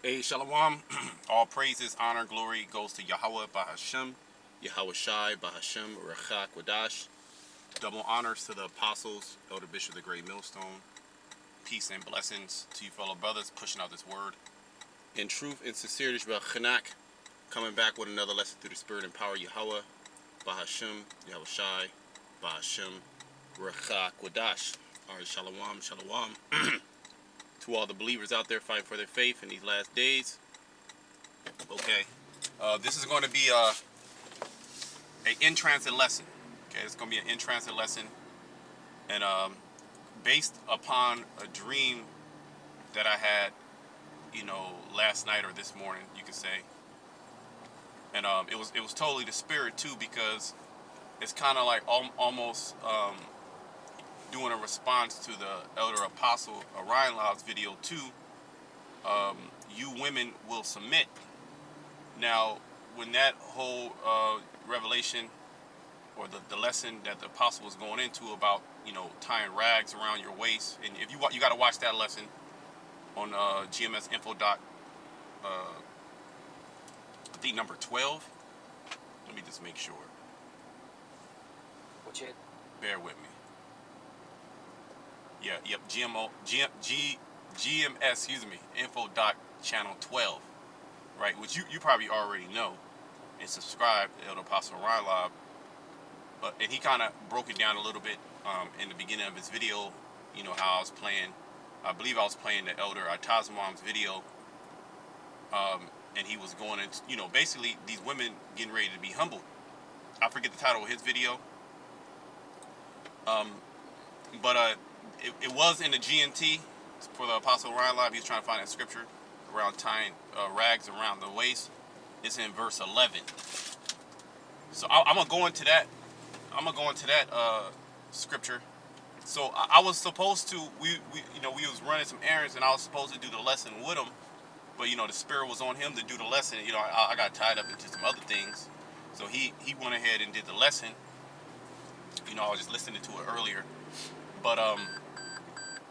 Hey, Shalom. All praises, honor, glory goes to Yahweh Bahashem, Yahweh Shai Bahashem, Rechak Wadash. Double honors to the apostles, Elder Bishop the Great Millstone. Peace and blessings to you fellow brothers pushing out this word. In truth and sincerity, Chanak, coming back with another lesson through the spirit and power, Yahweh Bahashem, Yahweh Shai Bahashem, Rechak Wadash. All right, Shalom, Shalom. To all the believers out there fighting for their faith in these last days. Okay. This is going to be an in-transit lesson. Okay, it's going to be an in-transit lesson, and based upon a dream that I had, last night or this morning, you could say. And it was totally the spirit too, because it's kind of like almost doing a response to the Elder Apostle Orion Lob's video too. You women will submit. Now, when that whole revelation or the lesson that the apostle was going into about, tying rags around your waist, and if you got to watch that lesson on GMS Info doc, I think number 12. Let me just make sure. Which it? Bear with me. Yeah, yep, GMS, excuse me, Info doc channel 12, right? Which you probably already know and subscribe to Elder Apostle Orion Lob. And he kind of broke it down a little bit in the beginning of his video. How I was playing, I believe I was playing the Elder Atazamam's video, and he was going into, basically these women getting ready to be humbled. I forget the title of his video, but it was in the GNT for the Apostle Orion Live. He was trying to find that scripture around tying rags around the waist. It's in verse 11. So I'm gonna go into that. Scripture. So I was supposed to, we was running some errands, and I was supposed to do the lesson with him, but the spirit was on him to do the lesson. I got tied up into some other things, so he went ahead and did the lesson. I was just listening to it earlier, but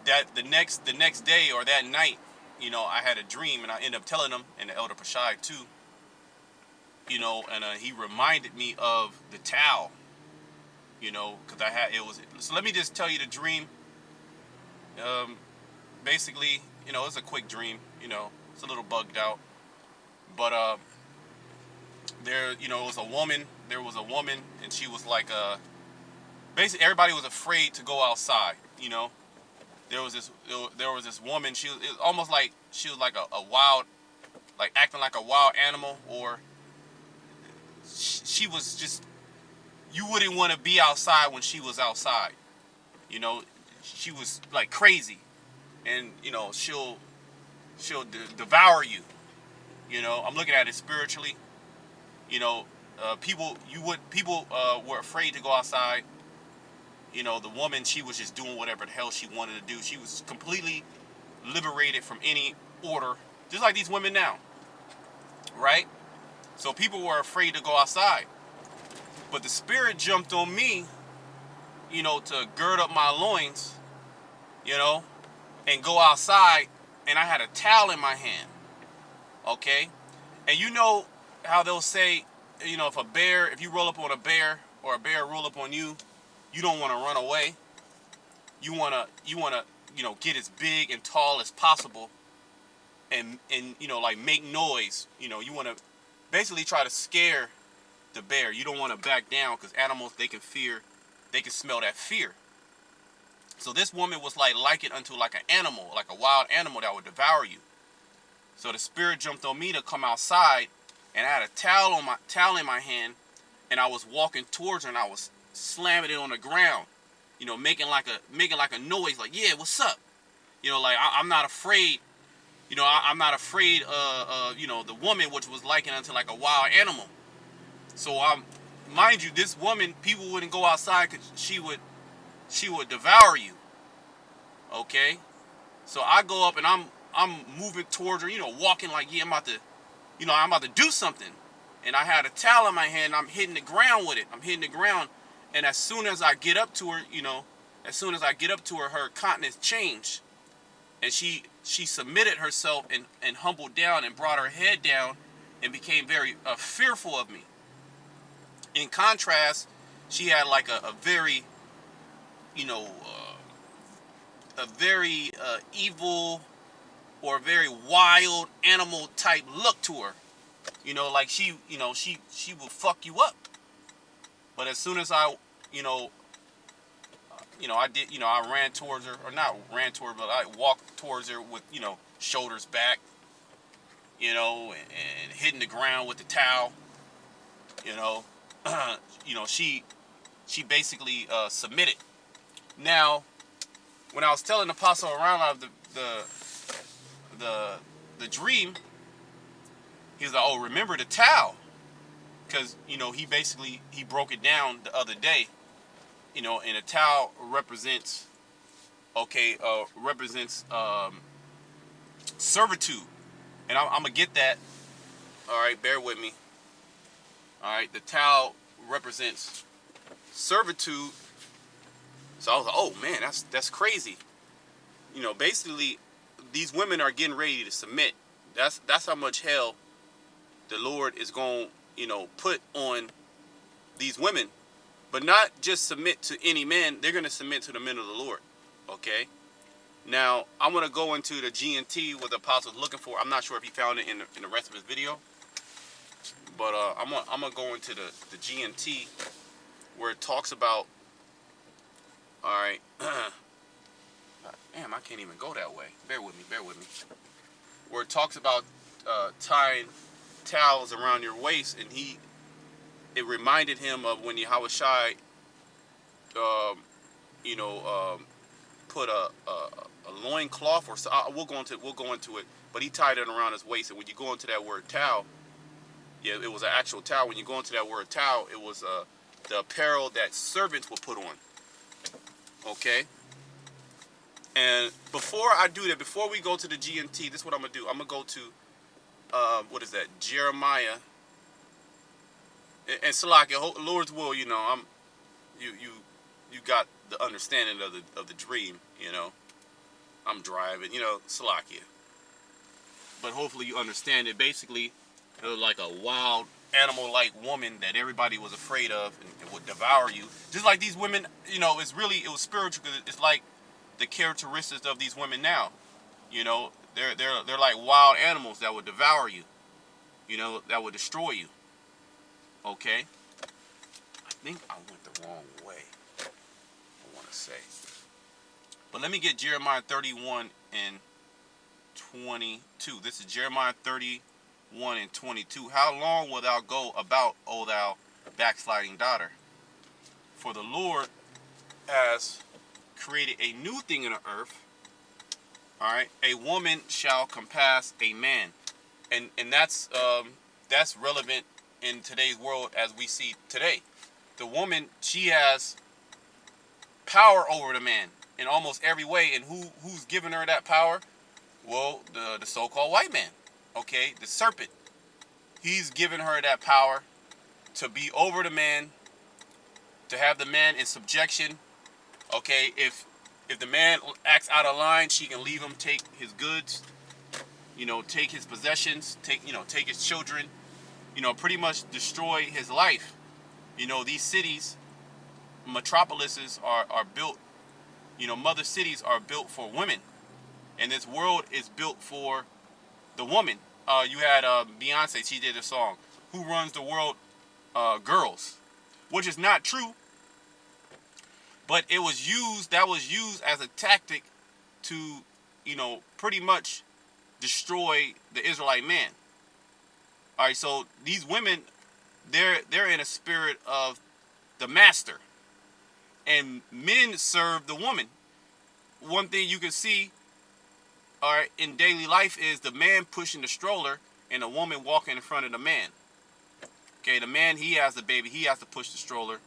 that the next day or that night, I had a dream, and I ended up telling him, and the Elder Pashai too, and he reminded me of the towel. Because so let me just tell you the dream. Basically, it's a quick dream. It's a little bugged out, but it was a woman. There was a woman, and she was like basically everybody was afraid to go outside. There was this woman. It was almost like she was like a wild, like acting like a wild animal, or she was just, you wouldn't want to be outside when she was outside. She was like crazy, and she'll devour you. I'm looking at it spiritually. People were afraid to go outside. The woman, she was just doing whatever the hell she wanted to do. She was completely liberated from any order, just like these women now, right? So people were afraid to go outside. But the spirit jumped on me, to gird up my loins, and go outside, and I had a towel in my hand, okay? And you know how they'll say, if you roll up on a bear, or a bear roll up on you, you don't want to run away. You want to, get as big and tall as possible, and like make noise. You want to basically try to scare the bear. You don't want to back down, because animals, they can smell that fear. So this woman was likened unto like an animal, like a wild animal that would devour you. So the spirit jumped on me to come outside, and I had a towel in my hand, and I was walking towards her, and I was slamming it on the ground, making like a noise, like, yeah, what's up? I'm not afraid. I'm not afraid the woman, which was likened unto like a wild animal. So mind you, this woman, people wouldn't go outside because she would devour you. Okay, so I go up, and I'm moving towards her, walking like, yeah, I'm about to do something. And I had a towel in my hand, and I'm hitting the ground with it. And as soon as I get up to her, her countenance changed, and she she submitted herself and humbled down and brought her head down and became very fearful of me. In contrast, she had like a very, you know, a very evil or very wild animal type look to her. You know, like she will fuck you up. But as soon as I ran towards her, or not ran towards her, but I walked towards her with, shoulders back, and hitting the ground with the towel, you know, she basically submitted. Now, when I was telling Apostle around of the dream, he's like, "Oh, remember the towel," because he broke it down the other day, and a towel represents servitude, and I'm gonna get that. All right, bear with me. All right, the towel represents servitude. So I was like, "Oh man, that's crazy." Basically, these women are getting ready to submit. That's how much hell the Lord is going, put on these women, but not just submit to any man. They're going to submit to the men of the Lord. Okay. Now I'm going to go into the G&T what the apostle is looking for. I'm not sure if he found it in the rest of his video, but I'm gonna go into the G&T where it talks about. All right. Damn, I can't even go that way. Bear with me. Where it talks about tying towels around your waist, and it reminded him of when Yahushua, put a loin cloth, or so. We'll go into it, but he tied it around his waist. And when you go into that word towel, yeah, it was an actual towel. When you go into that word towel, it was the apparel that servants would put on. Okay. And before I do that, before we go to the G&T, this is what I'm gonna do. I'm gonna go to what is that? Jeremiah. And Salakia, Lord's will, you got the understanding of the dream, I'm driving, Salakia. But hopefully you understand it. Basically, it was like a wild animal-like woman that everybody was afraid of and would devour you. Just like these women, it was spiritual, because it's like the characteristics of these women now. They're like wild animals that would devour you, that would destroy you. Okay? I think I went the wrong way, I want to say. But let me get Jeremiah 31 and 22. This is Jeremiah 31 and 22. How long wilt thou go about, O thou backsliding daughter? For the Lord has created a new thing in the earth. All right, a woman shall compass a man, and that's relevant in today's world as we see today. The woman, she has power over the man in almost every way, and who's giving her that power? Well, the so-called white man. Okay, the serpent. He's giving her that power to be over the man, to have the man in subjection. Okay, if the man acts out of line, she can leave him, take his goods, take his possessions, take his children, pretty much destroy his life. These cities, metropolises are built, mother cities are built for women. And this world is built for the woman. You had Beyonce, she did a song, "Who Runs the World, Girls," which is not true. But that was used as a tactic to, pretty much destroy the Israelite man. All right, so these women, they're in a spirit of the master, and men serve the woman. One thing you can see, all right, in daily life is the man pushing the stroller and the woman walking in front of the man. Okay, the man, he has the baby, he has to push the stroller,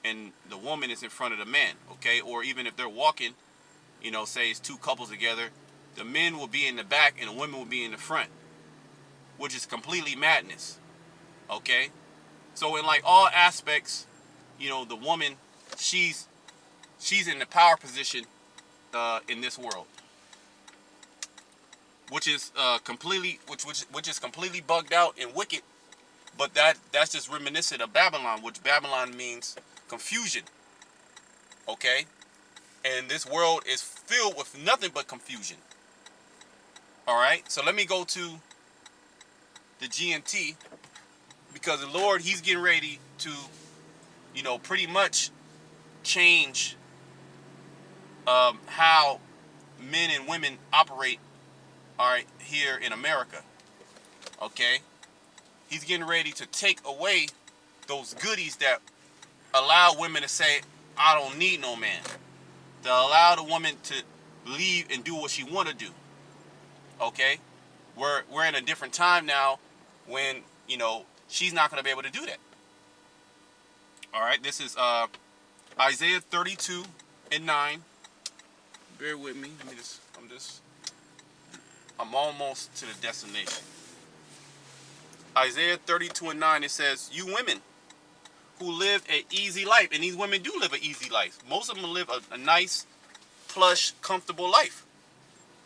and the woman is in front of the man. Okay, or even if they're walking, say it's two couples together, the men will be in the back and the women will be in the front, which is completely madness. Okay, so in like all aspects, the woman, she's in the power position in this world. which is which is completely bugged out and wicked. But that's just reminiscent of Babylon, which Babylon means confusion. Okay, and this world is filled with nothing but confusion. All right, so let me go to the GNT, because the Lord, He's getting ready to, pretty much change how men and women operate. All right, here in America. Okay, He's getting ready to take away those goodies that allow women to say, "I don't need no man." To allow the woman to leave and do what she want to do. Okay, we're in a different time now when she's not going to be able to do that. All right, this is Isaiah 32:9. Bear with me. I'm almost to the destination. Isaiah 32:9. It says, "You women who live an easy life," and these women do live an easy life. Most of them live a nice, plush, comfortable life.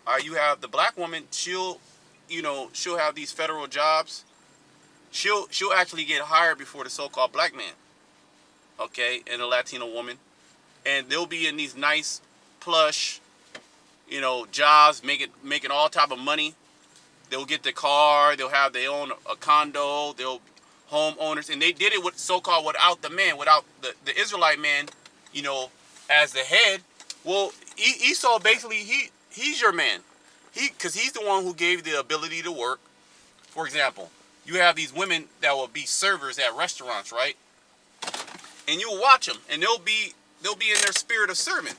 All right, you have the black woman. She'll have these federal jobs. She'll actually get hired before the so-called black man. Okay, and a Latino woman, and they'll be in these nice, plush, jobs, making all type of money. They'll get the car. They'll have their own a condo. They'll homeowners, and they did it with so-called without the man, without the Israelite man, as the head. Well, Esau basically he's your man, because he's the one who gave the ability to work. For example, you have these women that will be servers at restaurants, right? And you'll watch them, and they'll be in their spirit of serving,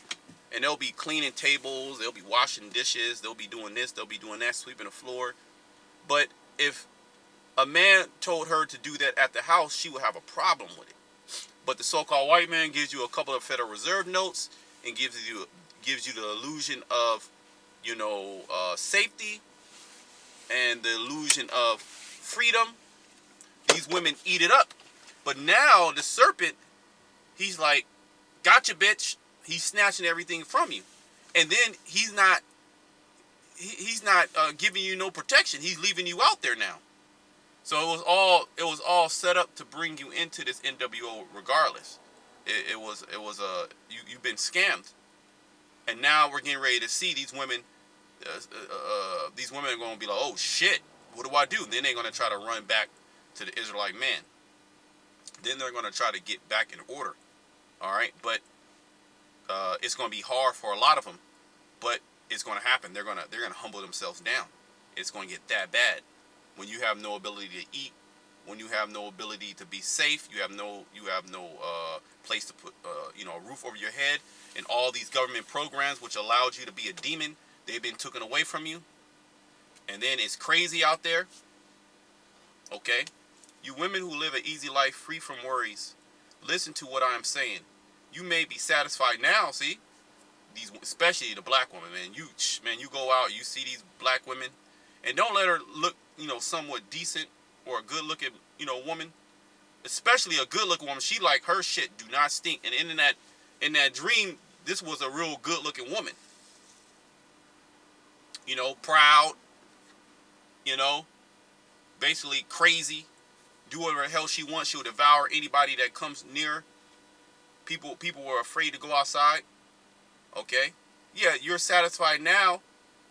and they'll be cleaning tables, they'll be washing dishes, they'll be doing this, they'll be doing that, sweeping the floor. But if a man told her to do that at the house, she would have a problem with it. But the so-called white man gives you a couple of Federal Reserve notes and gives you the illusion of, safety and the illusion of freedom. These women eat it up. But now the serpent, he's like, "Gotcha, bitch." He's snatching everything from you, and then he's not giving you no protection. He's leaving you out there now. So it was all set up to bring you into this NWO regardless. You've been scammed, and now we're getting ready to see these women. These women are going to be like, "Oh shit, what do I do?" And then they're going to try to run back to the Israelite man. Then they're going to try to get back in order. All right, but it's going to be hard for a lot of them, but it's going to happen. They're going to humble themselves down. It's going to get that bad. When you have no ability to eat, when you have no ability to be safe, you have no place to put a roof over your head, and all these government programs which allowed you to be a demon, they've been taken away from you. And then it's crazy out there. Okay, you women who live an easy life free from worries, listen to what I am saying. You may be satisfied now. See, especially the black woman, man. You go out, you see these black women, and don't let her look, somewhat decent or a good-looking, woman. Especially a good-looking woman. She like her shit do not stink. And in that dream, this was a real good-looking woman. Proud. Basically crazy. Do whatever the hell she wants. She'll devour anybody that comes near her. People were afraid to go outside. Okay? Yeah, you're satisfied now.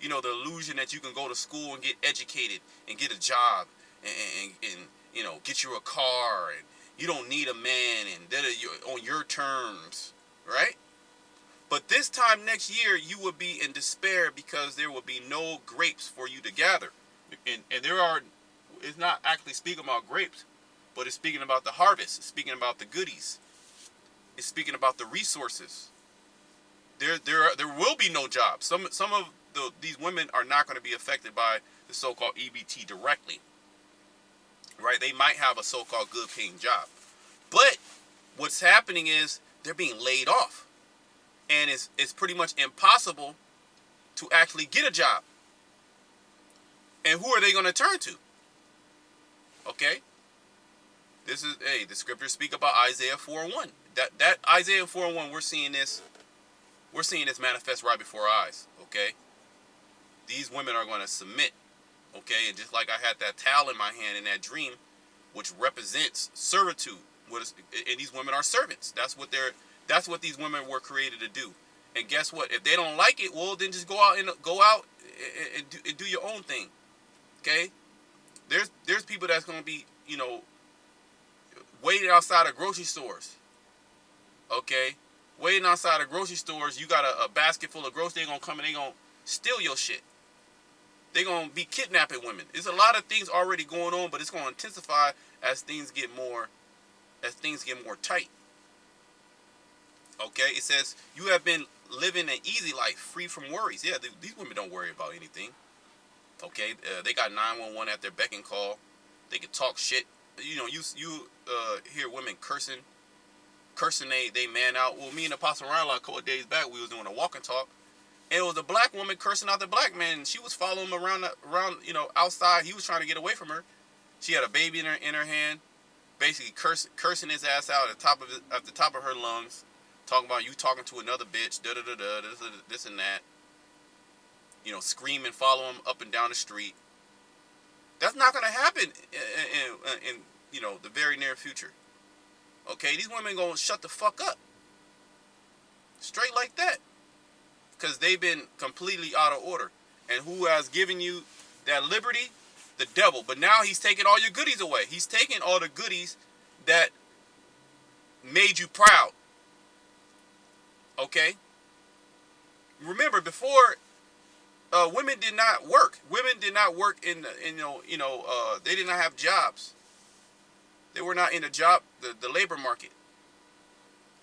The illusion that you can go to school and get educated and get a job and get you a car, and you don't need a man, and that you're on your terms, right? But this time next year, you will be in despair because there will be no grapes for you to gather. And it's not actually speaking about grapes, but it's speaking about the harvest. It's speaking about the goodies. It's speaking about the resources. There will be no jobs. Some of these women are not going to be affected by the so-called EBT directly. Right? They might have a so-called good-paying job. But what's happening is they're being laid off. And it's pretty much impossible to actually get a job. And who are they going to turn to? Okay? The scriptures speak about Isaiah 4:1. That Isaiah 4:1, we're seeing this manifest right before our eyes. Okay? these women are going to submit. Okay, and just like I had that towel in my hand in that dream, which represents servitude. And these women are servants. That's what these women were created to do. And guess what? If they don't like it, well, then just go out and do your own thing. Okay? There's people that's gonna be, waiting outside of grocery stores. Okay? Waiting outside of grocery stores, you got a basket full of groceries, they're gonna come and they're gonna steal your shit. They're gonna be kidnapping women. There's a lot of things already going on, but it's gonna intensify as things get more tight. Okay, it says you have been living an easy life, free from worries. Yeah, these women don't worry about anything. Okay, they got 911 at their beck and call. They can talk shit. You hear women cursing they man out. Well, me and Apostle Ryan, a couple of days back, we was doing a walk and talk, and it was a black woman cursing out the black man. And she was following him around outside. He was trying to get away from her. She had a baby in her hand, basically cursing his ass out at the top of her lungs, talking about you talking to another bitch, da da da da, this and that. Scream and follow him up and down the street. That's not going to happen in the very near future. Okay, these women going to shut the fuck up. Straight like that. Because they've been completely out of order. And who has given you that liberty? The devil. But now he's taking all your goodies away. He's taking all the goodies that made you proud. Okay? Remember, before, women did not work. Women did not work they did not have jobs. They were not in the labor market.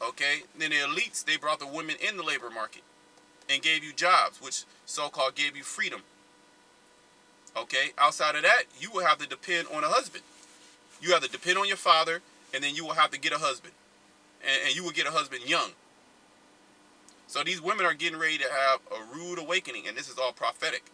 Okay? Then the elites, they brought the women in the labor market and gave you jobs, which so-called gave you freedom. Okay? Outside of that, you will have to depend on a husband. You have to depend on your father, and then you will have to get a husband. And you will get a husband young. So these women are getting ready to have a rude awakening, and this is all prophetic.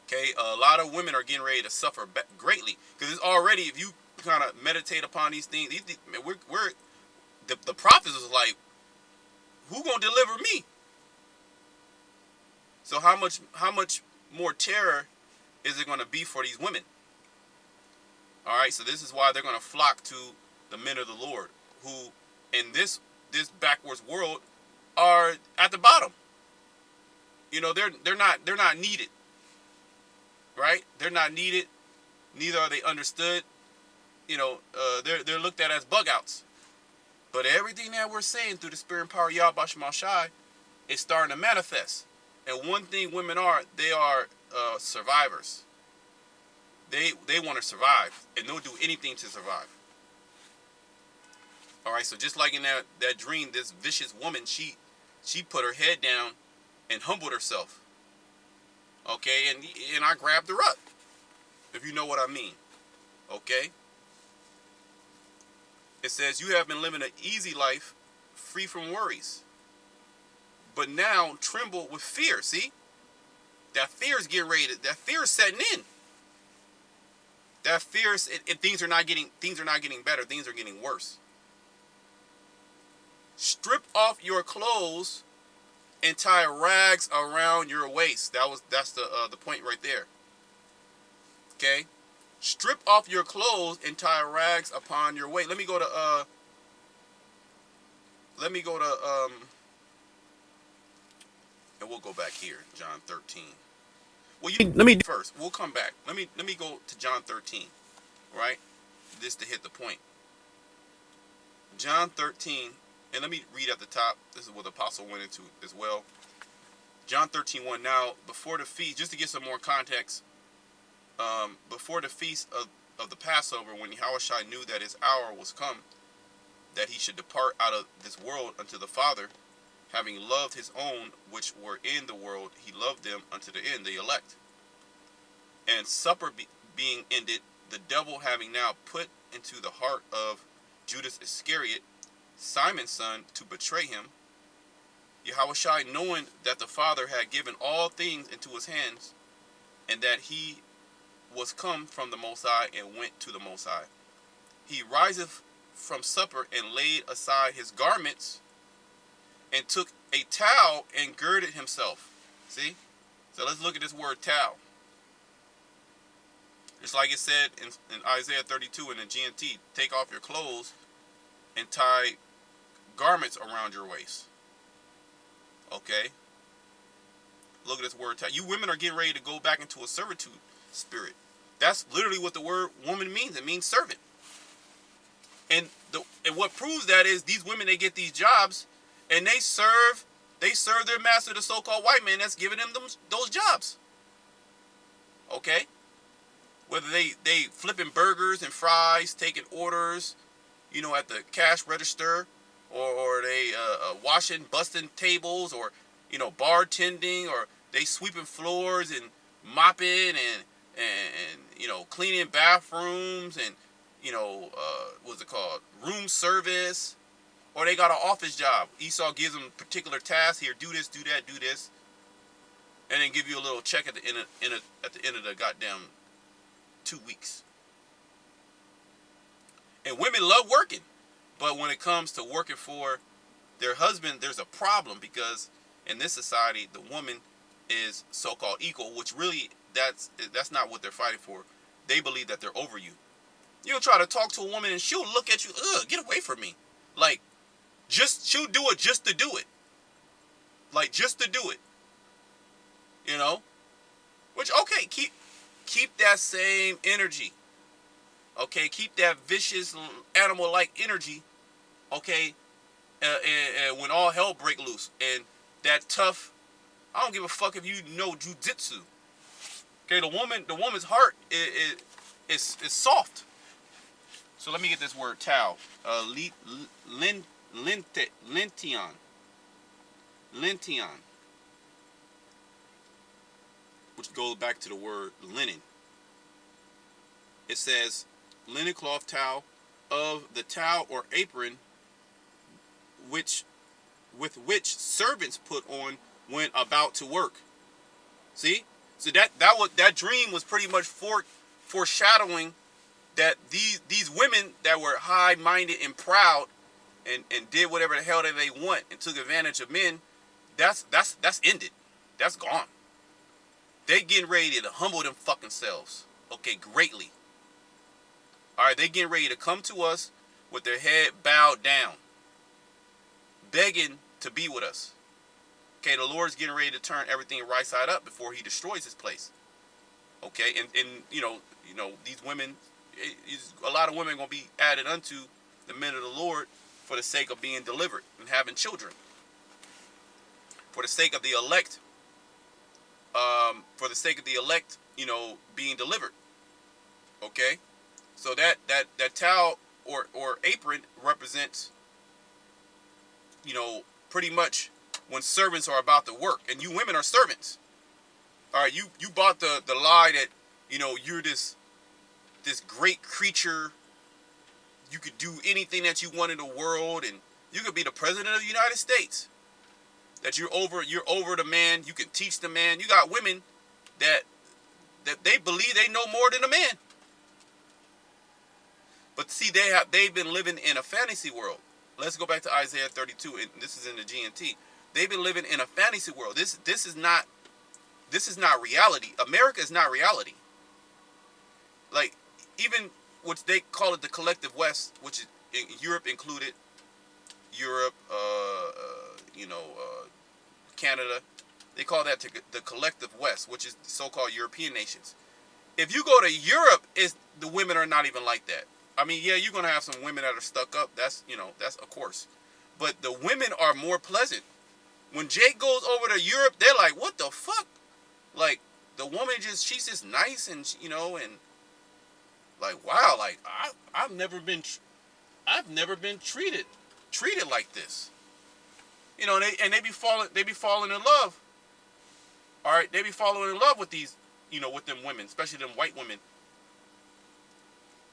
Okay, a lot of women are getting ready to suffer greatly, because it's already, if you kind of meditate upon these things, the prophets was like, who gonna deliver me? So how much more terror is it gonna be for these women? All right, so this is why they're gonna flock to the men of the Lord, who in this backwards world are at the bottom. They're not needed. Right? They're not needed. Neither are they understood. They're looked at as bug outs. But everything that we're saying through the spirit and power of Yahweh Shema Shai is starting to manifest. And one thing women are, they are survivors. They want to survive, and they'll do anything to survive. All right, so just like in that dream, this vicious woman, she put her head down and humbled herself. Okay, and I grabbed her up, if you know what I mean. Okay? It says, you have been living an easy life, free from worries. But now tremble with fear. See? That fear is getting ready. That fear is setting in. That fear is, and things are not getting better. Things are getting worse. Strip off your clothes and tie rags around your waist. That's the point right there. Okay? Strip off your clothes and tie rags upon your waist. Let me go to and we'll go back here, John 13. Well, let me first. We'll come back. Let me go to John 13. Right? This to hit the point. John 13, and let me read at the top. This is what the apostle went into as well. John 13:1. Now, before the feast, just to get some more context, before the feast of the Passover, when Yahushua knew that his hour was come, that he should depart out of this world unto the Father, having loved his own which were in the world, he loved them unto the end, the elect. And supper being ended, the devil having now put into the heart of Judas Iscariot, Simon's son, to betray him, Yahushua, knowing that the Father had given all things into his hands, and that he was come from the Most High and went to the Most High, he riseth from supper and laid aside his garments and took a towel and girded himself. See? So let's look at this word towel. It's like it said in Isaiah 32 in the GNT, take off your clothes and tie garments around your waist. Okay? Look at this word towel. You women are getting ready to go back into a servitude spirit. That's literally what the word woman means. It means servant. And what proves that is these women, they get these jobs and they serve their master, the so-called white man that's giving them those jobs. Okay? Whether they flipping burgers and fries, taking orders, at the cash register, or they washing, busting tables, or bartending, or they sweeping floors and mopping and cleaning bathrooms and what's it called, room service, or they got an office job. Esau gives them particular tasks. Here, do this, do that, do this, and then give you a little check at the end of the goddamn 2 weeks. And women love working, but when it comes to working for their husband, there's a problem, because in this society, the woman is so-called equal, which really that's not what they're fighting for. They believe that they're over you. You'll try to talk to a woman and she'll look at you, ugh, get away from me. Like, she'll do it just to do it. Like, just to do it. Which, okay, keep that same energy. Okay, keep that vicious animal-like energy. Okay, and when all hell break loose, and that tough, I don't give a fuck if you know jujitsu. Okay, the woman's heart is soft. So let me get this word towel. Lention. Which goes back to the word linen. It says linen cloth towel, of the towel or apron with which servants put on when about to work. See? So that dream was pretty much foreshadowing that these women that were high-minded and proud and did whatever the hell that they want and took advantage of men, that's ended. That's gone. They getting ready to humble them fucking selves. Okay, greatly. Alright, they getting ready to come to us with their head bowed down, begging to be with us. Okay, the Lord's getting ready to turn everything right side up before he destroys his place. Okay, and these women, a lot of women are going to be added unto the men of the Lord for the sake of being delivered and having children. For the sake of the elect, being delivered. Okay, so that towel or apron represents, pretty much when servants are about to work, and you women are servants. All right, you bought the lie that you're this great creature. You could do anything that you want in the world, and you could be the president of the United States. That you're over the man. You can teach the man. You got women that they believe they know more than a man. But see, they've been living in a fantasy world. Let's go back to Isaiah 32, and this is in the GNT. They've been living in a fantasy world. This is not reality. America is not reality. Like, even what they call it the collective West, which is in Europe included, Canada, they call that the collective West, which is the so-called European nations. If you go to Europe, the women are not even like that. I mean, yeah, you're gonna have some women that are stuck up. That's of course, but the women are more pleasant. When Jake goes over to Europe, they're like, what the fuck? Like, the woman she's just nice, and and like, wow, like I've never been treated like this. And they be falling in love. All right, they be falling in love with these, with them women, especially them white women.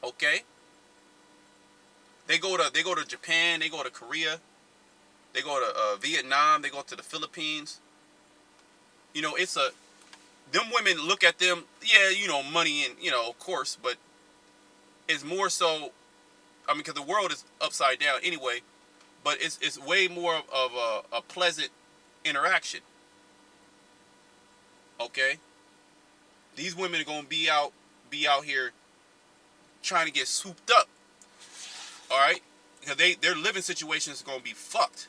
Okay. They go to Japan, they go to Korea, they go to Vietnam, they go to the Philippines. Them women look at them, yeah, money and, of course, but it's more so, I mean, because the world is upside down anyway, but it's way more of a pleasant interaction. Okay? These women are gonna be out here trying to get swooped up. Alright? Because their living situations are gonna be fucked.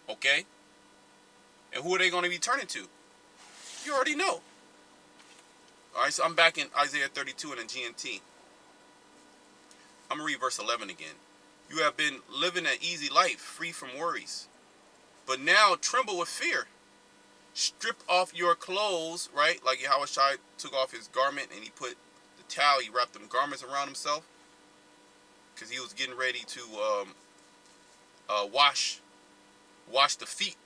Okay? And who are they gonna be turning to? You already know. Alright, so I'm back in Isaiah 32 in the GNT. I'm gonna read verse 11 again. You have been living an easy life, free from worries. But now tremble with fear. Strip off your clothes, right? Like Yahushua took off his garment and he put the towel, he wrapped them garments around himself. Because he was getting ready to wash the feet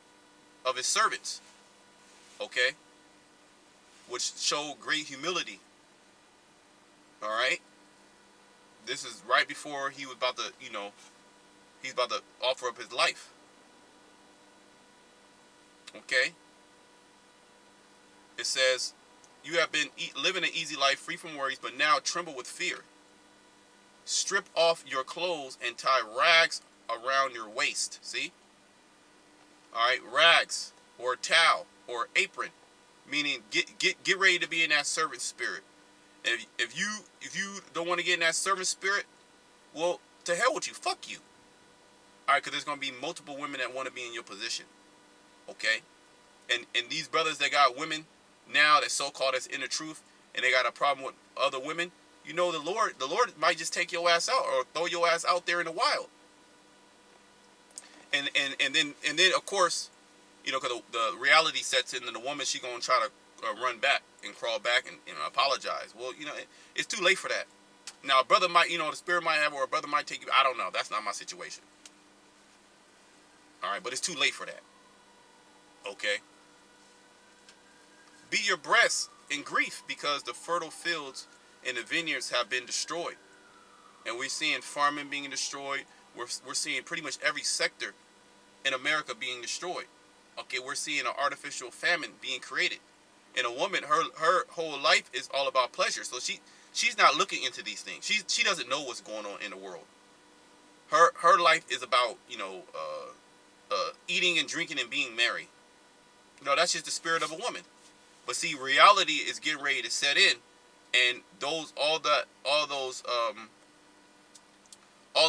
of his servants. Okay? Which showed great humility. Alright? This is right before he was about to, he's about to offer up his life. Okay? It says, you have been living an easy life, free from worries, but now tremble with fear. Strip off your clothes and tie rags around your waist. See? Alright, rags, or a towel, or apron. Meaning, get ready to be in that servant spirit. And if you don't want to get in that servant spirit, well, to hell with you. Fuck you. Alright, because there's going to be multiple women that want to be in your position. Okay? And these brothers that got women now that so-called that's in the truth, and they got a problem with other women, the Lord might just take your ass out or throw your ass out there in the wild. And then of course, because the reality sets in, and the woman, she gonna try to run back and crawl back and apologize. Well, it's too late for that. Now, a brother might, the spirit might have, or a brother might take you. I don't know. That's not my situation. All right, but it's too late for that. Okay. Beat your breasts in grief because the fertile fields and the vineyards have been destroyed. And we're seeing farming being destroyed. We're seeing pretty much every sector in America being destroyed. Okay, we're seeing an artificial famine being created. And a woman, her whole life is all about pleasure. So she's not looking into these things. She doesn't know what's going on in the world. Her life is about, eating and drinking and being merry. That's just the spirit of a woman. But see, reality is getting ready to set in, and all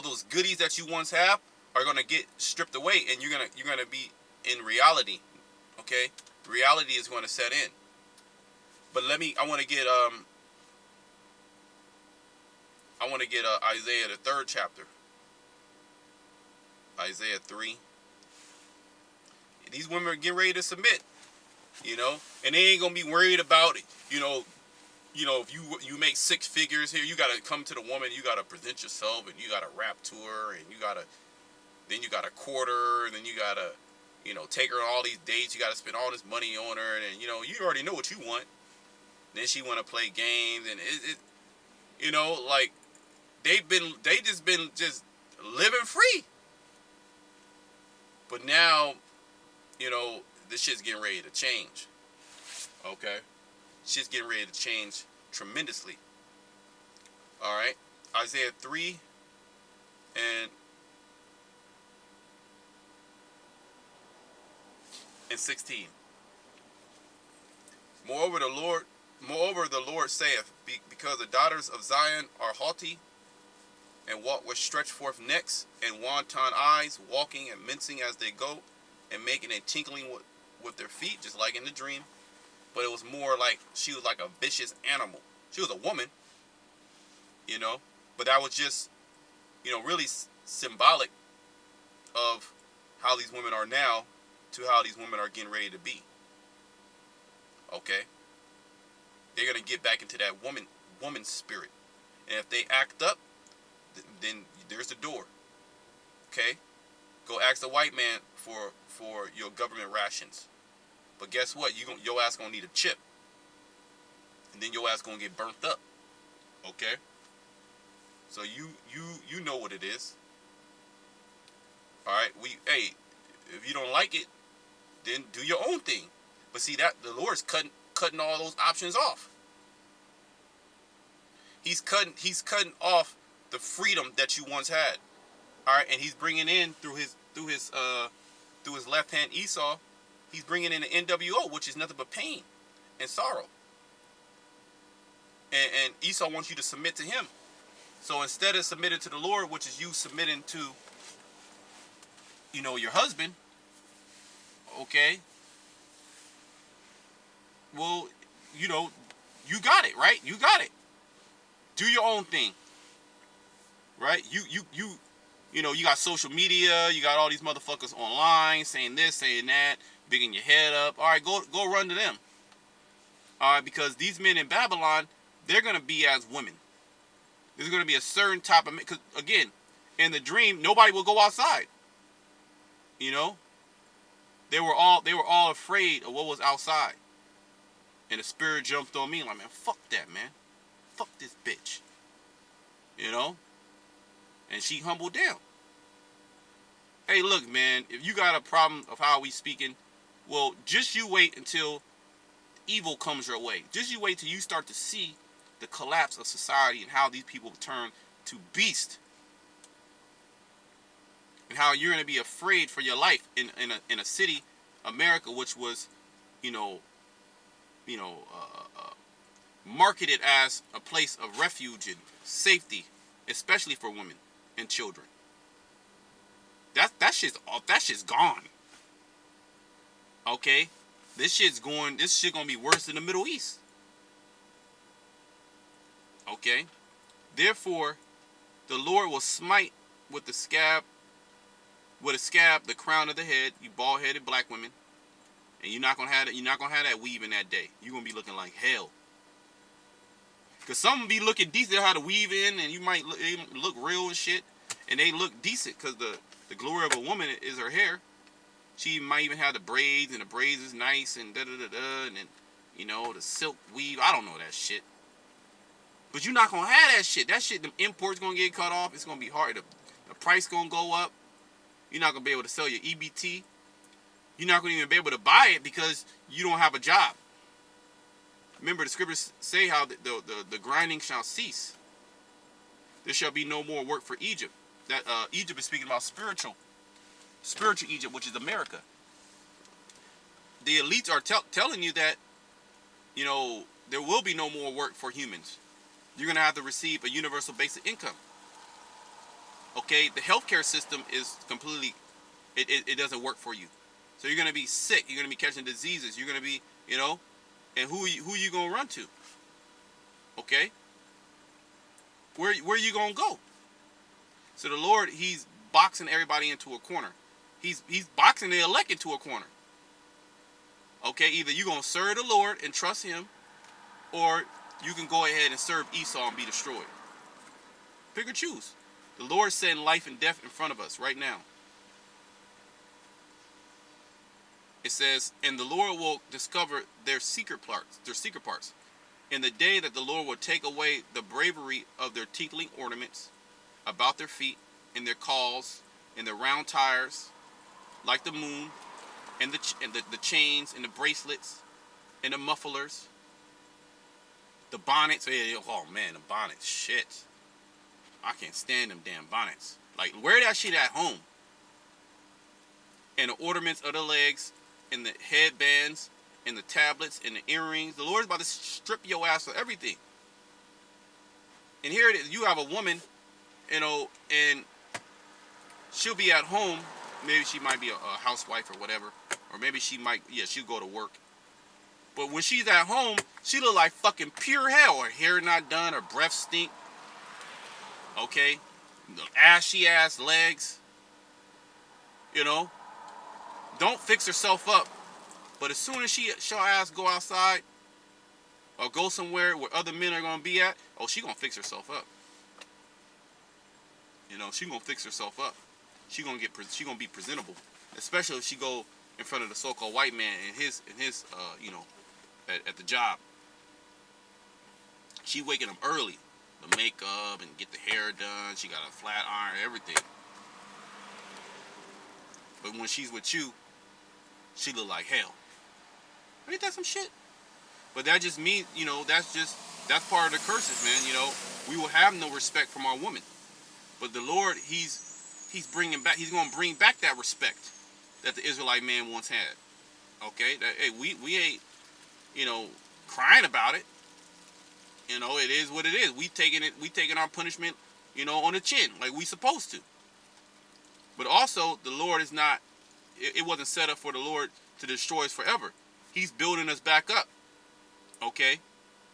those goodies that you once have are gonna get stripped away, and you're gonna be in reality. Okay, reality is going to set in. But I want to get Isaiah the 3rd chapter. Isaiah 3. These women are getting ready to submit, and they ain't gonna be worried about it, if you make 6 figures here, you gotta come to the woman, you gotta present yourself, and you gotta rap to her, and you gotta court her, and then you gotta, take her on all these dates, you gotta spend all this money on her, and you already know what you want. Then she wanna play games, and like they just been living free. But now, this shit's getting ready to change. Okay? Shit's getting ready to change tremendously. Alright? Isaiah 3 and 16. Moreover, the Lord saith, because the daughters of Zion are haughty, and walk with stretched forth necks, and wanton eyes, walking and mincing as they go, and making and tinkling with their feet, just like in the dream. But it was more like she was like a vicious animal. She was a woman, but that was just, really symbolic of how these women are now to how these women are getting ready to be. Okay? They're going to get back into that woman spirit. And if they act up, then there's the door. Okay? Go ask the white man for your government rations. But guess what? Your ass gonna need a chip. And then your ass gonna get burnt up. Okay? So you know what it is. Alright? Hey, if you don't like it, then do your own thing. But see, that the Lord's cutting all those options off. He's cutting off the freedom that you once had. All right, and he's bringing in through his left hand Esau, He's bringing in the NWO, which is nothing but pain and sorrow. And Esau wants you to submit to him. So instead of submitting to the Lord, which is you submitting to, your husband, okay, well, you got it, right? You got it. Do your own thing, right? You got social media, you got all these motherfuckers online saying this, saying that, bigging your head up. All right, go run to them. All right, because these men in Babylon, they're going to be as women. There's going to be a certain type of, because again, in the dream, nobody will go outside. They were all afraid of what was outside. And the spirit jumped on me like, man, fuck that, man. Fuck this bitch. And she humbled down. Hey, look, man, if you got a problem of how we speaking, well, just you wait until evil comes your way. Just you wait till you start to see the collapse of society and how these people turn to beasts. And how you're going to be afraid for your life in a city, America, which was, marketed as a place of refuge and safety, especially for women and children. That shit's gone. Okay, this shit gonna be worse than the Middle East. Okay, therefore, the Lord will smite with a scab the crown of the head, you bald-headed black women, and you're not gonna have that weave in that day. You're gonna be looking like hell. Cause some be looking decent, they know how to weave in, and you might look real and shit, and they look decent because the glory of a woman is her hair. She might even have the braids, and the braids is nice, and and then, the silk weave. I don't know that shit. But you're not gonna have that shit. That shit, the import's gonna get cut off. It's gonna be hard. The price gonna go up. You're not gonna be able to sell your EBT. You're not gonna even be able to buy it because you don't have a job. Remember, the scriptures say how the grinding shall cease. There shall be no more work for Egypt. That Egypt is speaking about spiritual Egypt, which is America. The elites are telling you that, there will be no more work for humans. You're going to have to receive a universal basic income. Okay, the healthcare system is completely, it doesn't work for you. So you're going to be sick. You're going to be catching diseases. You're going to be, and who are you going to run to? Okay? Where are you going to go? So the Lord, he's boxing everybody into a corner. He's boxing the elect into a corner. Okay, either you're going to serve the Lord and trust him, or you can go ahead and serve Esau and be destroyed. Pick or choose. The Lord is setting life and death in front of us right now. It says, and the Lord will discover their secret parts. In the day that the Lord will take away the bravery of their tinkling ornaments about their feet, and their cauls, and their round tires, like the moon, and the chains, and the bracelets, and the mufflers, the bonnets. Oh man, the bonnets, shit. I can't stand them damn bonnets. Like, wear that shit at home. And the ornaments of the legs, and the headbands, and the tablets, and the earrings. The Lord is about to strip your ass of everything. And here it is. You have a woman, and she'll be at home. Maybe she might be a housewife or whatever. Or maybe she'll go to work. But when she's at home, she look like fucking pure hell. Her hair not done, her breath stink. Okay? The ashy ass legs. Don't fix herself up. But as soon as she'll ass go outside or go somewhere where other men are gonna be at, she gonna fix herself up. She gonna fix herself up. She gonna be presentable, especially if she go in front of the so-called white man in his at the job. She waking up early, the makeup and get the hair done. She got a flat iron, everything. But when she's with you, she look like hell. Ain't that some shit? But that just means, that's part of the curses, man. We will have no respect from our woman. But the Lord, he's going to bring back that respect that the Israelite man once had. Okay, hey, we ain't, you know, crying about it. You know, it is what it is. We taking our punishment, you know, on the chin, like we supposed to. But also, the Lord is not. It wasn't set up for the Lord to destroy us forever. He's building us back up. Okay,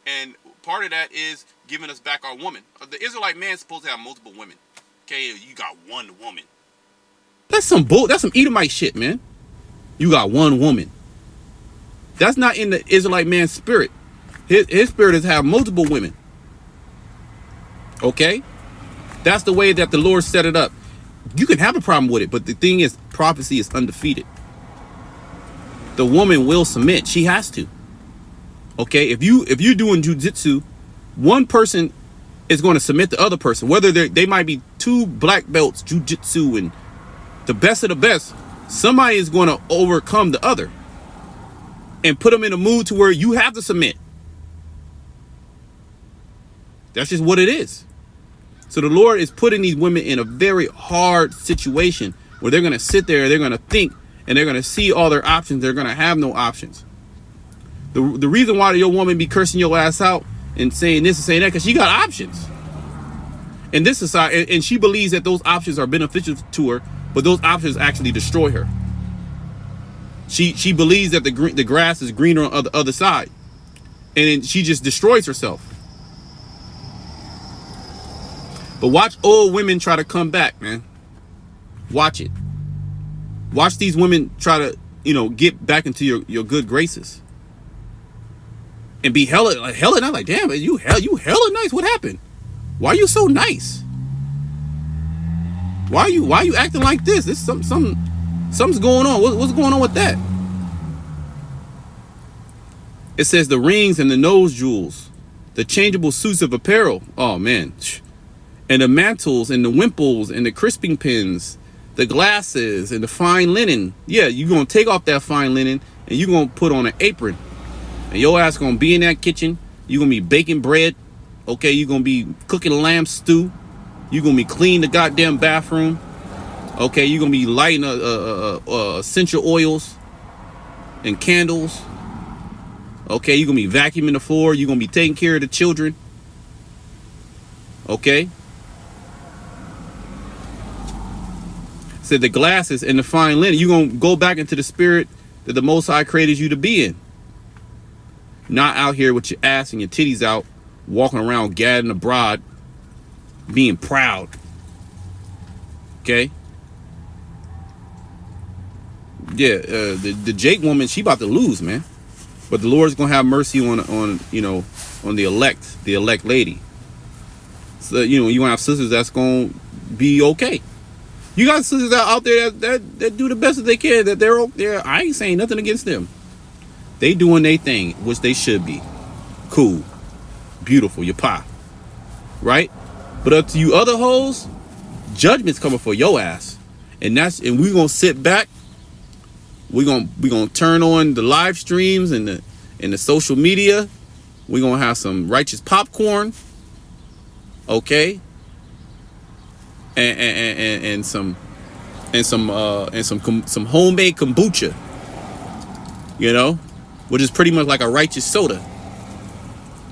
and part of that is giving us back our woman. The Israelite man's supposed to have multiple women. Okay, you got one woman. That's some Edomite shit, man. You got one woman. That's not in the Israelite man's spirit. His spirit is to have multiple women. Okay? That's the way that the Lord set it up. You can have a problem with it, but the thing is, prophecy is undefeated. The woman will submit. She has to. Okay? If you're doing jujitsu, one person is going to submit the other person. Whether they might be 2 black belts, jujitsu, and the best of the best, somebody is going to overcome the other and put them in a mood to where you have to submit. That's just what it is. So the Lord is putting these women in a very hard situation where they're going to sit there, they're going to think, and they're going to see all their options. They're going to have no options. The reason why your woman be cursing your ass out and saying this and saying that, because she got options. And this society, and she believes that those options are beneficial to her, but those options actually destroy her. She believes that the grass is greener on the other side, and then she just destroys herself. But watch old women try to come back, man. Watch it. Watch these women try to, you know, get back into your good graces. And be hella nice. Like, damn, you hella nice. What happened? Why are you so nice? Why are you acting like this? This something's going on. What's going on with that? It says the rings and the nose jewels, the changeable suits of apparel. Oh man. And the mantles and the wimples and the crisping pins, the glasses and the fine linen. Yeah, you're going to take off that fine linen and you're going to put on an apron. And your ass going to be in that kitchen. You're going to be baking bread. Okay, you're going to be cooking lamb stew. You're going to be cleaning the goddamn bathroom. Okay, you're going to be lighting essential oils and candles. Okay, you're going to be vacuuming the floor. You're going to be taking care of the children. Okay. Said the glasses and the fine linen. You're going to go back into the spirit that the Most High created you to be in. Not out here with your ass and your titties out, walking around gadding abroad, being proud. Okay? Yeah, the Jake woman, she about to lose, man. But the Lord's going to have mercy on you know, on the elect lady. So, you know, you're going to have sisters that's going to be okay. You got sisters out there that do the best that they can, that they're there. I ain't saying nothing against them. They doing their thing, which they should be. Cool. Beautiful. Your pie. Right? But up to you other hoes, judgment's coming for your ass. And we're going to sit back. We're going to turn on the live streams and the social media. We're going to have some righteous popcorn. Okay? And some homemade kombucha, you know, which is pretty much like a righteous soda,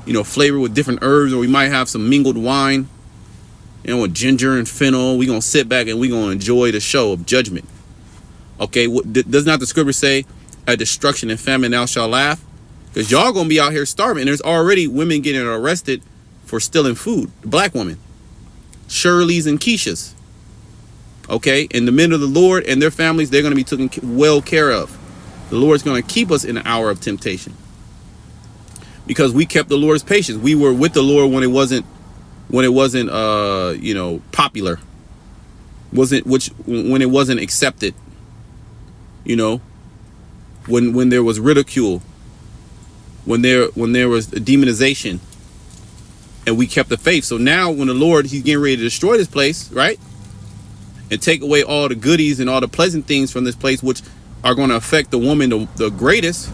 you know, flavored with different herbs, or we might have some mingled wine, you know, with ginger and fennel. We're gonna sit back and we're gonna enjoy the show of judgment. Okay, does not the scripture say, at destruction and famine thou shalt laugh? Because y'all gonna be out here starving, and there's already women getting arrested for stealing food. Black women, Shirley's and Keisha's. Okay, and the men of the Lord and their families, they're going to be taken well care of. The Lord's going to keep us in the hour of temptation, because we kept the Lord's patience. We were with the Lord when it wasn't you know, popular, when it wasn't accepted, you know, when there was ridicule, when there was demonization. And we kept the faith. So now when the Lord, he's getting ready to destroy this place, right? And take away all the goodies and all the pleasant things from this place, which are going to affect the woman the greatest.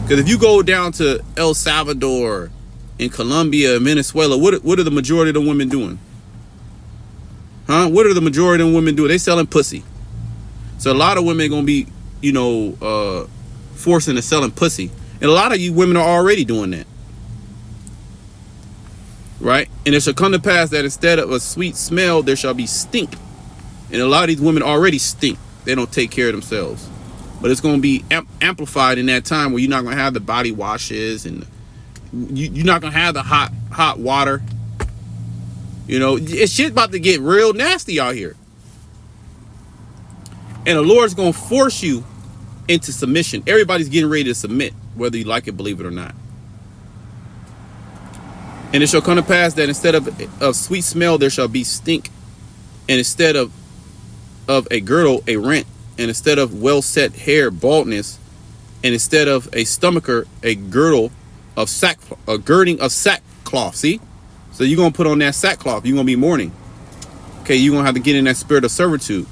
Because if you go down to El Salvador, in Colombia, and Venezuela, what are the majority of the women doing? Huh? What are the majority of the women doing? They selling pussy. So a lot of women are going to be, you know, forced into selling pussy. And a lot of you women are already doing that. Right? And it shall come to pass that instead of a sweet smell, there shall be stink. And a lot of these women already stink. They don't take care of themselves. But it's going to be amplified in that time where you're not going to have the body washes and you're not going to have the hot water. You know, it's shit about to get real nasty out here. And the Lord's going to force you into submission. Everybody's getting ready to submit, whether you like it, believe it or not. And it shall come to pass that instead of sweet smell, there shall be stink. And instead of a girdle, a rent. And instead of well set hair, baldness. And instead of a stomacher, a girdle of a girding of sackcloth. See? So you're going to put on that sackcloth. You're going to be mourning. Okay, you're going to have to get in that spirit of servitude.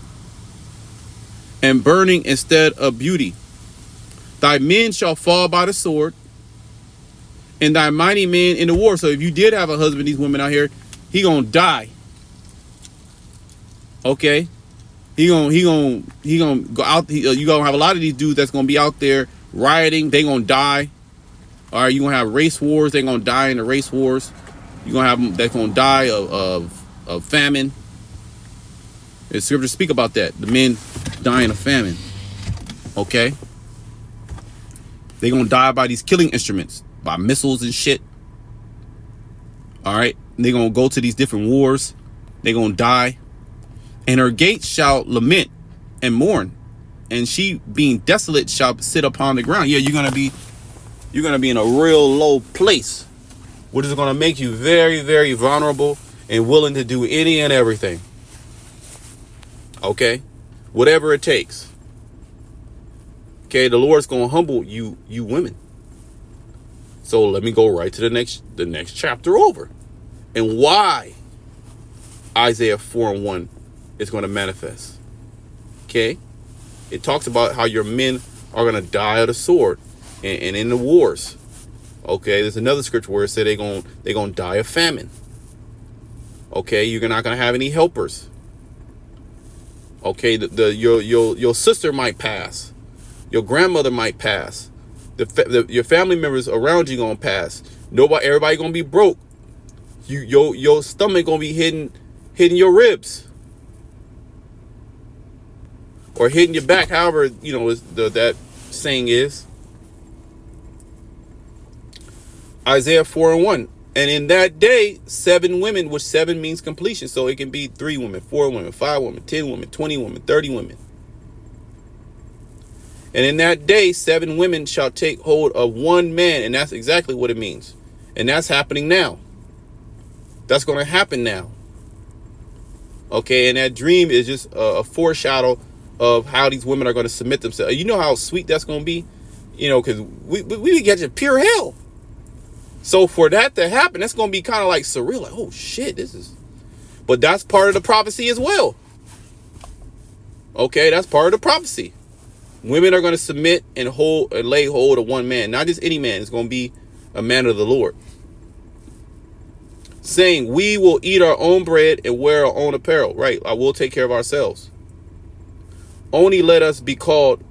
And burning instead of beauty. Thy men shall fall by the sword, and thy mighty men in the war. So if you did have a husband, these women out here, he gonna die. Okay, he gonna go out. You gonna have a lot of these dudes that's gonna be out there rioting. They gonna die. All right, you gonna have race wars. They gonna die in the race wars. You gonna have them that's gonna die of famine. The scriptures speak about that. The men dying of famine. Okay. They're going to die by these killing instruments. By missiles and shit. Alright. They're going to go to these different wars. They're going to die. And her gates shall lament and mourn. And she being desolate shall sit upon the ground. Yeah, you're going to be in a real low place. Which is going to make you very, very vulnerable. And willing to do any and everything. Okay, whatever it takes. Okay, the Lord's gonna humble you women. So let me go right to the next chapter over, and why Isaiah 4:1 is going to manifest. Okay, it talks about how your men are gonna die of the sword and in the wars. Okay, there's another scripture where it said they're gonna die of famine. Okay, you're not gonna have any helpers. Okay, your sister might pass, your grandmother might pass, your family members around you gonna pass. Everybody gonna be broke. Your stomach gonna be hitting your ribs, or hitting your back. However, that saying is. Isaiah 4:1. And in that day, 7 women, which 7 means completion. So it can be 3 women, 4 women, 5 women, 10 women, 20 women, 30 women. And in that day, 7 women shall take hold of one man. And that's exactly what it means. And that's happening now. That's going to happen now. Okay, and that dream is just a foreshadow of how these women are going to submit themselves. You know how sweet that's going to be? Because we get you pure hell. So for that to happen, that's going to be kind of like surreal. Like, oh, shit, But that's part of the prophecy as well. Okay, that's part of the prophecy. Women are going to submit and lay hold of one man. Not just any man. It's going to be a man of the Lord. Saying, we will eat our own bread and wear our own apparel. Right, I will take care of ourselves. Only let us be called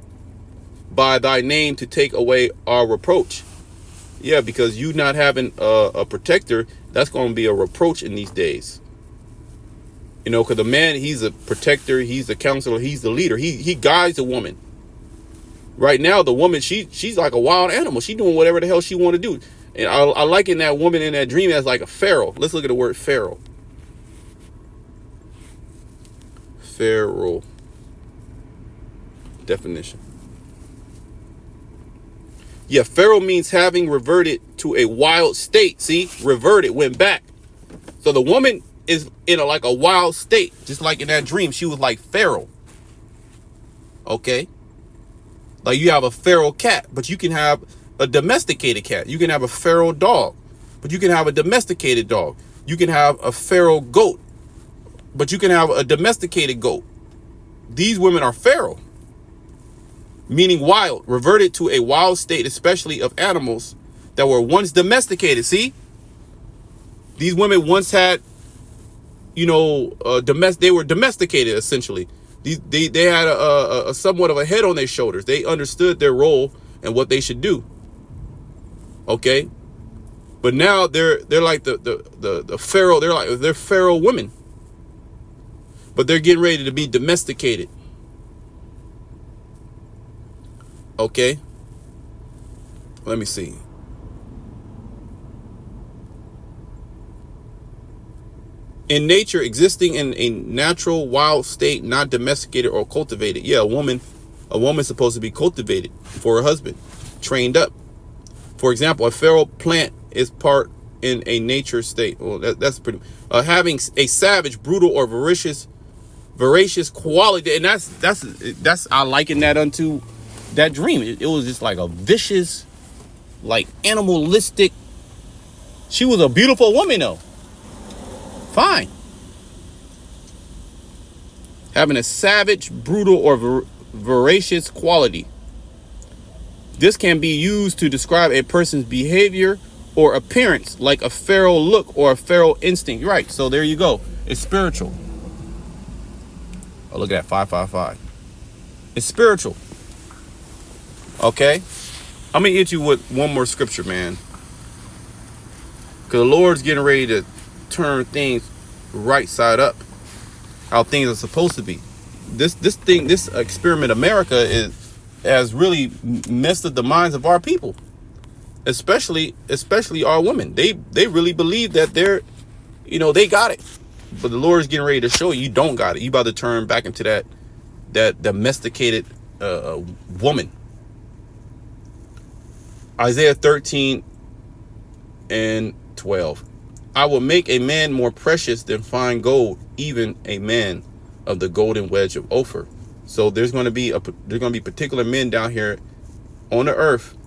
by thy name to take away our reproach. Yeah, because you not having a protector, that's going to be a reproach in these days. Because the man, he's a protector, he's a counselor, he's the leader. He guides a woman. Right now, the woman, she's like a wild animal. She's doing whatever the hell she want to do. And I liken that woman in that dream as like a pharaoh. Let's look at the word pharaoh. Pharaoh. Definition. Yeah, Pharaoh means having reverted to a wild state. See, reverted, went back. So the woman is in like a wild state, just like in that dream. She was like Pharaoh. Okay. Like you have a feral cat, but you can have a domesticated cat. You can have a feral dog, but you can have a domesticated dog. You can have a feral goat, but you can have a domesticated goat. These women are feral. Meaning wild, reverted to a wild state, especially of animals that were once domesticated. See, these women once had, they were domesticated essentially. They had a somewhat of a head on their shoulders. They understood their role and what they should do. Okay, but now they're like the Pharaoh. They're Pharaoh women, but they're getting ready to be domesticated. Okay, let me see. In nature, existing in a natural wild state, not domesticated or cultivated. Yeah, a woman's supposed to be cultivated for her husband, trained up. For example, a Pharaoh plant is part in a nature state. Well, that's pretty. Having a savage, brutal, or voracious quality, and that's I liken that unto that dream. It was just like a vicious, like animalistic. She was a beautiful woman though. Fine. Having a savage, brutal, or voracious quality. This can be used to describe a person's behavior or appearance, like a Pharaoh look or a Pharaoh instinct. Right, so there you go. It's spiritual. Oh, look at that, 555. It's spiritual. Okay? I'm going to hit you with one more scripture, man. Because the Lord's getting ready to turn things right side up. How things are supposed to be. This experiment America has really messed up the minds of our people. Especially our women. They really believe that they got it. But the Lord is getting ready to show you don't got it. You about to turn back into that domesticated woman. Isaiah 13 and 12. I will make a man more precious than fine gold, even a man of the golden wedge of Ophir. So there's going to be particular men down here on the earth,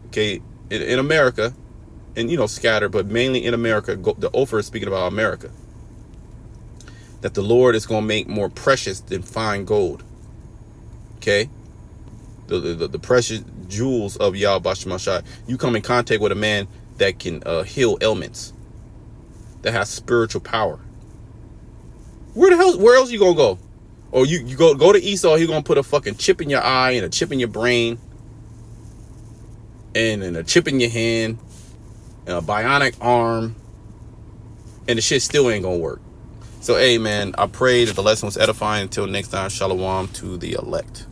okay, in America, and scattered, but mainly in America. The Ophir is speaking about America. That the Lord is going to make more precious than fine gold. Okay, the precious jewels of Yahweh Bashem Mashai. You come in contact with a man that can heal ailments, that has spiritual power. Where else you gonna go? Or you go to Esau, he's gonna put a fucking chip in your eye and a chip in your brain and a chip in your hand and a bionic arm, and the shit still ain't gonna work. So hey man, I pray that the lesson was edifying. Until next time, shalom to the elect.